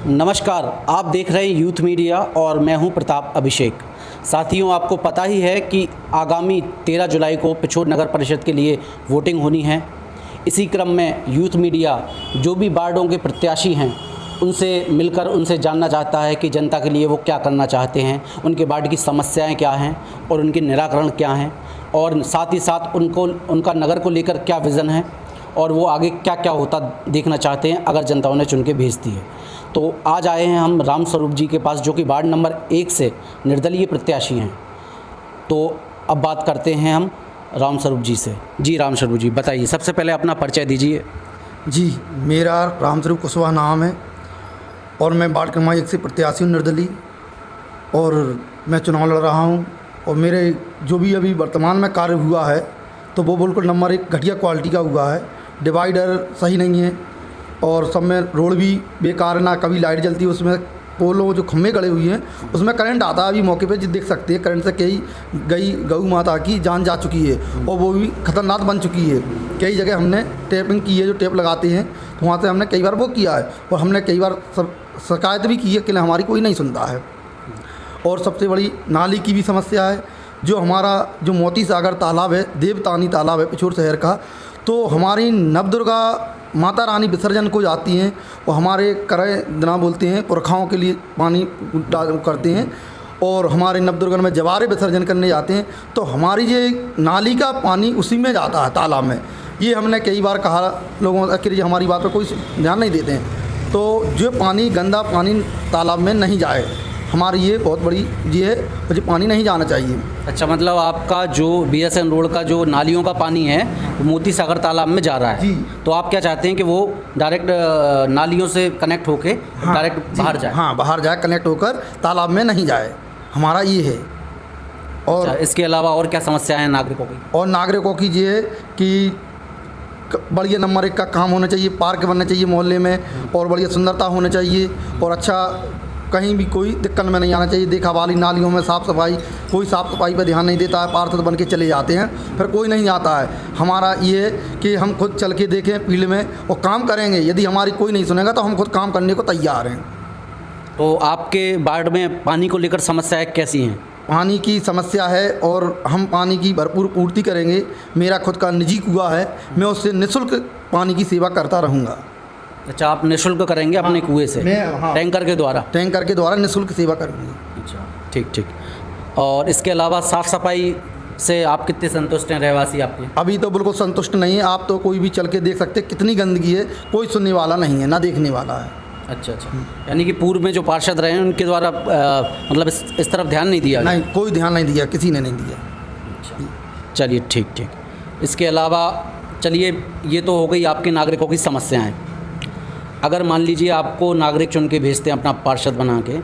नमस्कार, आप देख रहे हैं यूथ मीडिया और मैं हूं प्रताप अभिषेक। साथियों, आपको पता ही है कि आगामी 13 जुलाई को पिछोर नगर परिषद के लिए वोटिंग होनी है। इसी क्रम में यूथ मीडिया जो भी वार्डों के प्रत्याशी हैं उनसे मिलकर उनसे जानना चाहता है कि जनता के लिए वो क्या करना चाहते हैं, उनके वार्ड की समस्याएं क्या हैं और उनके निराकरण क्या हैं, और साथ ही साथ उनका नगर को लेकर क्या विज़न है और वो आगे क्या क्या होता देखना चाहते हैं अगर जनता उन्हें चुन के भेजती है। तो आज आए हैं हम राम स्वरूप जी के पास, जो कि वार्ड नंबर 1 से निर्दलीय प्रत्याशी हैं। तो अब बात करते हैं हम राम स्वरूप जी से। जी राम स्वरूप जी, बताइए, सबसे पहले अपना परिचय दीजिए। जी, मेरा राम स्वरूप कुशवाहा नाम है और मैं वार्ड क्रमांक 1 से प्रत्याशी हूँ निर्दलीय, और मैं चुनाव लड़ रहा हूँ। और मेरे जो भी अभी वर्तमान में कार्य हुआ है तो वो बिल्कुल नंबर 1 घटिया क्वालिटी का हुआ है। डिवाइडर सही नहीं है और सब में रोड भी बेकार, ना कभी लाइट जलती है, उसमें पोलों जो खम्भे गड़े हुए हैं उसमें करंट आता है। अभी मौके पे देख सकते हैं करंट से कई गऊ माता की जान जा चुकी है और वो भी खतरनाक बन चुकी है। कई जगह हमने टेपिंग की है, जो टेप लगाते हैं तो वहाँ से हमने कई बार वो किया है और हमने कई बार शिकायत भी की है कि हमारी कोई नहीं सुनता है। और सबसे बड़ी नाली की भी समस्या है। जो हमारा जो मोती सागर तालाब है, देवतानी तालाब है पिछोर शहर का, तो हमारी नवदुर्गा माता रानी विसर्जन को जाती हैं और हमारे करे दिना बोलते हैं पुरखाओं के लिए पानी करते हैं, और हमारे नवदुर्गा में जवारे विसर्जन करने जाते हैं तो हमारी ये नाली का पानी उसी में जाता है तालाब में। ये हमने कई बार कहा लोगों से कि हमारी बात पर कोई ध्यान नहीं देते हैं। तो जो पानी, गंदा पानी तालाब में नहीं जाए, हमारी ये बहुत बड़ी ये है, मुझे पानी नहीं जाना चाहिए। अच्छा, मतलब आपका जो BSN रोड का जो नालियों का पानी है वो मोती सागर तालाब में जा रहा है जी। तो आप क्या चाहते हैं कि वो डायरेक्ट नालियों से कनेक्ट होके डायरेक्ट बाहर जाए? हाँ, बाहर जाए, कनेक्ट होकर तालाब में नहीं जाए, हमारा ये है। और अच्छा, इसके अलावा और क्या समस्या है नागरिकों की? और नागरिकों की ये है कि बढ़िया नंबर 1 का काम होना चाहिए, पार्क बनना चाहिए मोहल्ले में, और बढ़िया सुंदरता होनी चाहिए, और अच्छा कहीं भी कोई दिक्कत में नहीं आना चाहिए। देखा वाली नालियों में साफ़ सफाई, कोई साफ़ सफाई पर ध्यान नहीं देता है, पार्षद बन के चले जाते हैं, फिर कोई नहीं आता है। हमारा ये है कि हम खुद चल के देखें फील्ड में और काम करेंगे। यदि हमारी कोई नहीं सुनेगा तो हम खुद काम करने को तैयार हैं। तो आपके वार्ड में पानी को लेकर समस्याएं कैसी हैं? पानी की समस्या है और हम पानी की भरपूर पूर्ति करेंगे। मेरा खुद का निजी कुआं है, मैं उससे निःशुल्क पानी की सेवा करता रहूँगा। अच्छा, आप निःशुल्क करेंगे अपने कुएं से? मैं टैंकर के द्वारा? टैंकर के द्वारा निःशुल्क सेवा करूँगी। अच्छा, ठीक ठीक। और इसके अलावा साफ़ सफाई से आप कितने संतुष्ट हैं रहवासी आपके? अभी तो बिल्कुल संतुष्ट नहीं है। आप तो कोई भी चल के देख सकते हैं कितनी गंदगी है, कोई सुनने वाला नहीं है, ना देखने वाला है। अच्छा अच्छा, यानी कि पूर्व में जो पार्षद रहे हैं उनके द्वारा मतलब इस तरफ ध्यान नहीं दिया? नहीं, कोई ध्यान नहीं दिया, किसी ने नहीं दिया। अच्छा, चलिए ठीक ठीक। इसके अलावा चलिए, ये तो हो गई आपके नागरिकों की समस्याएं। अगर मान लीजिए आपको नागरिक चुन के भेजते हैं अपना पार्षद बना के,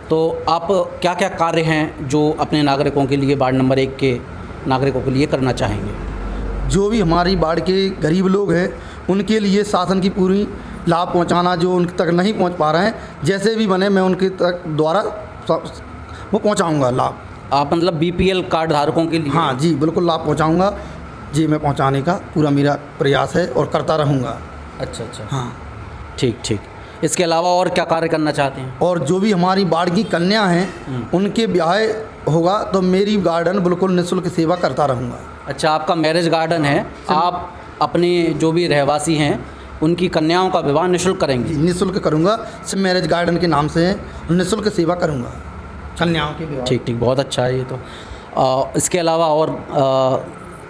तो आप क्या क्या कार्य हैं जो अपने नागरिकों के लिए, वार्ड नंबर 1 के नागरिकों के लिए करना चाहेंगे? जो भी हमारी वार्ड के गरीब लोग हैं उनके लिए शासन की पूरी लाभ पहुंचाना, जो उन तक नहीं पहुंच पा रहे हैं, जैसे भी बने मैं उनके तक द्वारा वो पहुंचाऊंगा लाभ। आप मतलब BPL कार्ड धारकों के लिए? हाँ जी, बिल्कुल लाभ पहुंचाऊंगा जी, मैं पहुंचाने का पूरा मेरा प्रयास है और करता रहूँगा। अच्छा अच्छा, हाँ, ठीक ठीक। इसके अलावा और क्या कार्य करना चाहते हैं? और जो भी हमारी वार्ड की कन्या हैं उनके ब्याह होगा तो मेरी गार्डन बिल्कुल निःशुल्क सेवा करता रहूँगा। अच्छा, आपका मैरिज गार्डन है, आप अपने जो भी रहवासी हैं उनकी कन्याओं का विवाह निःशुल्क करेंगे? निःशुल्क करूँगा, सिर्फ मैरिज गार्डन के नाम से है, निःशुल्क सेवा करूँगा कन्याओं के विवाह। ठीक ठीक, बहुत अच्छा है ये तो। इसके अलावा और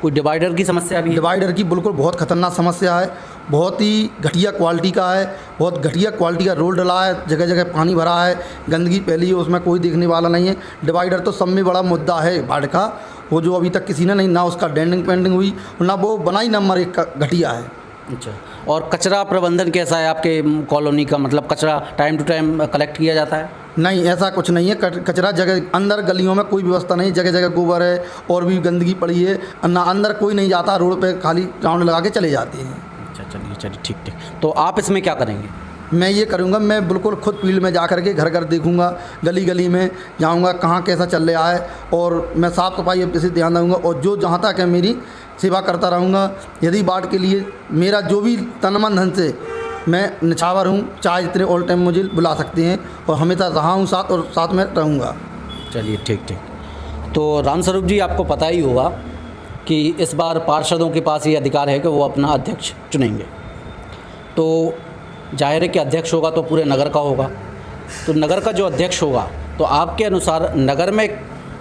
कोई डिवाइडर की समस्या भी है? डिवाइडर की बिल्कुल बहुत ख़तरनाक समस्या है, बहुत ही घटिया क्वालिटी का है, बहुत घटिया क्वालिटी का रोड डला है, जगह जगह पानी भरा है, गंदगी फैली है, उसमें कोई देखने वाला नहीं है। डिवाइडर तो सब में बड़ा मुद्दा है वार्ड का, वो जो अभी तक किसी ने नहीं, ना उसका डेंडिंग पेंडिंग हुई, ना वो बनाई नंबर 1 का घटिया है। अच्छा, और कचरा प्रबंधन कैसा है आपके कॉलोनी का? मतलब कचरा टाइम टू टाइम कलेक्ट किया जाता है? नहीं, ऐसा कुछ नहीं है। कचरा जगह अंदर गलियों में कोई व्यवस्था नहीं, जगह जगह गोबर है और भी गंदगी पड़ी है, ना अंदर कोई नहीं जाता, रोड पे खाली राउंड लगा के चले जाते हैं। अच्छा, चलिए चलिए, ठीक ठीक। तो आप इसमें क्या करेंगे? मैं ये करूँगा, मैं बिल्कुल खुद फील्ड में जा कर के घर घर देखूँगा, गली गली में जाऊँगा, कहाँ कैसा चल रहा है, और मैं साफ़ सफाई पे से ध्यान दूँगा, और जो जहाँ तक है मेरी सेवा करता रहूँगा। यदि वार्ड के लिए मेरा जो भी तन मन धन से मैं निछावर हूँ, चाहे जितने ऑल टाइम मुझे बुला सकते हैं और हमेशा रहा हूँ साथ और साथ में रहूँगा। चलिए ठीक ठीक। तो रामस्वरूप जी, आपको पता ही होगा कि इस बार पार्षदों के पास ये अधिकार है कि वो अपना अध्यक्ष चुनेंगे। तो जाहिर है कि अध्यक्ष होगा तो पूरे नगर का होगा। तो नगर का जो अध्यक्ष होगा, तो आपके अनुसार नगर में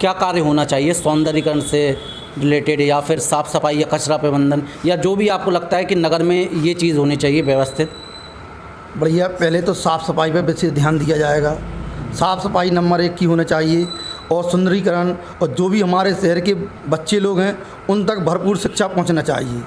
क्या कार्य होना चाहिए सौंदर्यीकरण से रिलेटेड, या फिर साफ़ सफाई या कचरा प्रबंधन, या जो भी आपको लगता है कि नगर में ये चीज़ होनी चाहिए व्यवस्थित? बढ़िया, पहले तो साफ़ सफाई पर विशेष ध्यान दिया जाएगा। साफ़ सफाई नंबर 1 की होनी चाहिए और सुंदरीकरण, और जो भी हमारे शहर के बच्चे लोग हैं उन तक भरपूर शिक्षा पहुंचना चाहिए।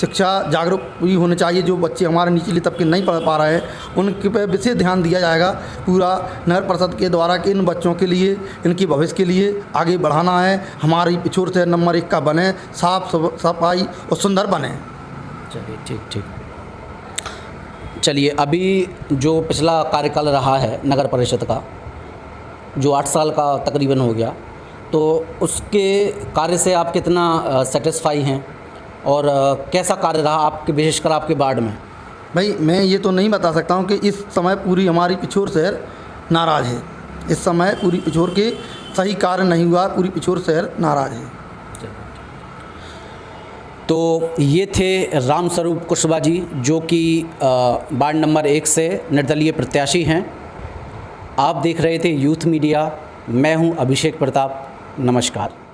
शिक्षा जागरूक भी होने चाहिए। जो बच्चे हमारे निचले तबके नहीं पढ़ पा रहे हैं उनके पे विशेष ध्यान दिया जाएगा। पूरा नगर परिषद के द्वारा कि इन बच्चों के लिए, इनके भविष्य के लिए आगे बढ़ाना है। हमारी पिछोर शहर नंबर 1 का बने, साफ सफाई और सुंदर बने। चलिए ठीक ठीक। चलिए, अभी जो पिछला कार्यकाल रहा है नगर परिषद का, जो 8 साल का तकरीबन हो गया, तो उसके कार्य से आप कितना सेटिस्फाई हैं और कैसा कार्य रहा आपके, विशेषकर आपके वार्ड में? भाई, मैं ये तो नहीं बता सकता हूँ कि इस समय पूरी हमारी पिछोर शहर नाराज़ है। इस समय पूरी पिछोर के सही कार्य नहीं हुआ, पूरी पिछोर शहर नाराज़ है। तो ये थे रामस्वरूप कुशवाहा जी, जो कि वार्ड नंबर 1 से निर्दलीय प्रत्याशी हैं। आप देख रहे थे यूथ मीडिया। मैं हूं अभिषेक प्रताप। नमस्कार।